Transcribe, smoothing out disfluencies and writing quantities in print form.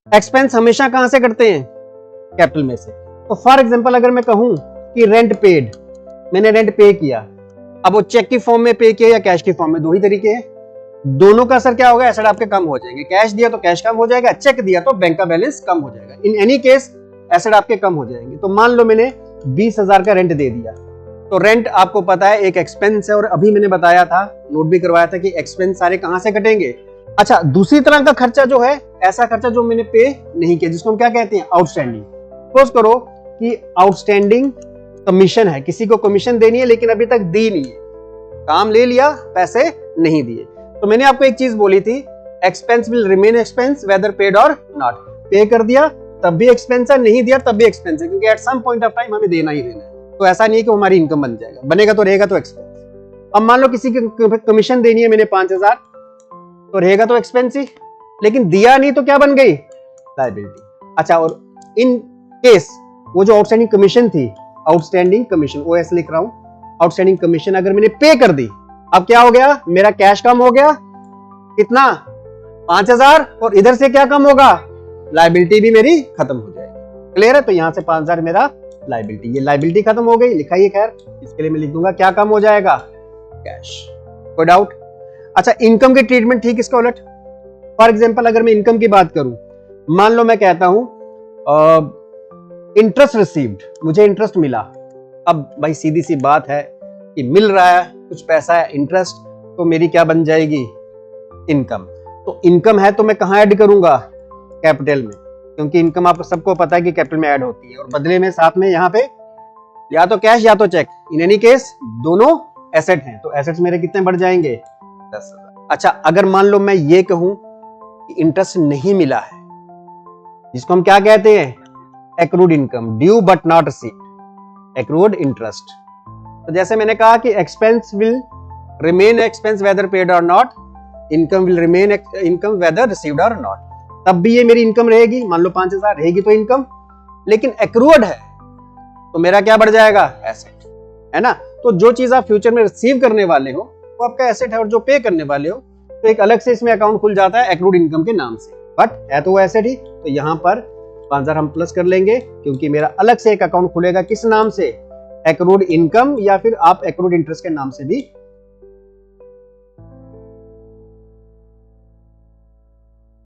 Expense हमेशा कहां से करते हैं? कैपिटल में से। तो फॉर एग्जांपल अगर मैं कहूं कि रेंट पेड, मैंने रेंट पे किया, अब वो चेक की फॉर्म में पे किया या कैश की फॉर्म में, दो ही तरीके हैं, दोनों का असर क्या होगा? एसेट आपके कम हो जाएंगे। कैश दिया तो कैश कम हो जाएगा, चेक दिया तो बैंक का बैलेंस कम हो जाएगा। इन एनी केस एसेट आपके कम हो जाएंगे। तो मान लो मैंने 20,000 का रेंट दे दिया, तो रेंट आपको पता है एक एक्सपेंस है, और अभी मैंने बताया था, नोट भी करवाया था कि एक्सपेंस सारे कहां से कटेंगे। अच्छा, दूसरी तरह का खर्चा जो है, ऐसा खर्चा जो मैंने पे नहीं किया, जिसको हम क्या कहते हैं? आउटस्टैंडिंग। सपोज करो कि आउटस्टैंडिंग कमीशन है, किसी को कमीशन देनी है लेकिन अभी तक दी नहीं है, काम ले लिया, पैसे नहीं दिए। तो मैंने आपको एक चीज बोली थी, expense will remain expense whether paid और नॉट। पे कर दिया तब भी एक्सपेंस है, नहीं दिया तब भी एक्सपेंस है, क्योंकि at some point of time हमें देना ही देना है। तो ऐसा नहीं है कि हमारी इनकम बन जाएगा, बनेगा तो रहेगा तो एक्सपेंस। अब मान लो किसी की कमीशन देनी है मैंने 5,000, तो रहेगा तो एक्सपेंस ही, लेकिन दिया नहीं तो क्या बन गई? लायबिलिटी। अच्छा, और इन केस वो जो आउटस्टैंडिंग कमीशन थी, आउटस्टैंडिंग कमीशन, ओएस लिख रहा हूं, आउटस्टैंडिंग कमीशन अगर मैंने पे कर दी, अब क्या हो गया? मेरा कैश कम हो गया, कितना? 5,000, और इधर से क्या कम होगा? लायबिलिटी भी मेरी खत्म हो जाएगी। क्लियर है? तो यहां से 5,000 मेरा लायबिलिटी, ये लायबिलिटी खत्म हो गई, लिखा ही खैर, इसके लिए मैं लिख दूंगा क्या कम हो जाएगा? कैश। कोई डाउट? अच्छा, इनकम की ट्रीटमेंट ठीक इसका उलट। फॉर एग्जांपल अगर मैं इनकम की बात करूं, मान लो मैं कहता हूं इंटरेस्ट रिसीव्ड, मुझे इंटरेस्ट मिला। अब भाई सीधी सी बात है कि मिल रहा है कुछ पैसा है इंटरेस्ट, तो मेरी क्या बन जाएगी? इनकम। तो इनकम है तो मैं कहां ऐड करूंगा? कैपिटल में, क्योंकि इनकम आपको सबको पता है कि कैपिटल में ऐड होती है, और बदले में साथ में यहां पे या तो कैश या तो चेक, इन एनी केस दोनों एसेट हैं, तो एसेट्स मेरे कितने बढ़ जाएंगे? 10,000। अच्छा, अगर मान लो मैं ये कहूं कि इंटरेस्ट नहीं मिला है, जिसको हम क्या कहते हैं? Accrued income, due but not received, accrued interest. तो जैसे मैंने कहा कि expense will remain expense whether paid और not, income will remain income whether received और नॉट, तब भी ये मेरी इनकम रहेगी। मान लो 5,000 रहेगी तो इनकम, लेकिन एक्रूड है तो मेरा क्या बढ़ जाएगा? एसेट, है ना? तो जो चीज आप फ्यूचर में रिसीव करने वाले हो वो आपका एसेट है, और जो पे करने वाले हो तो एक अलग से इसमें अकाउंट खुल जाता है एक्रूड इनकम के नाम से, बट है तो वो एसेट ही। तो यहां पर 5,000 हम प्लस कर लेंगे, क्योंकि मेरा अलग से एक अकाउंट खुलेगा, किस नाम से? एक्रूड इनकम, या फिर आप एक्रूड इंटरेस्ट के नाम से भी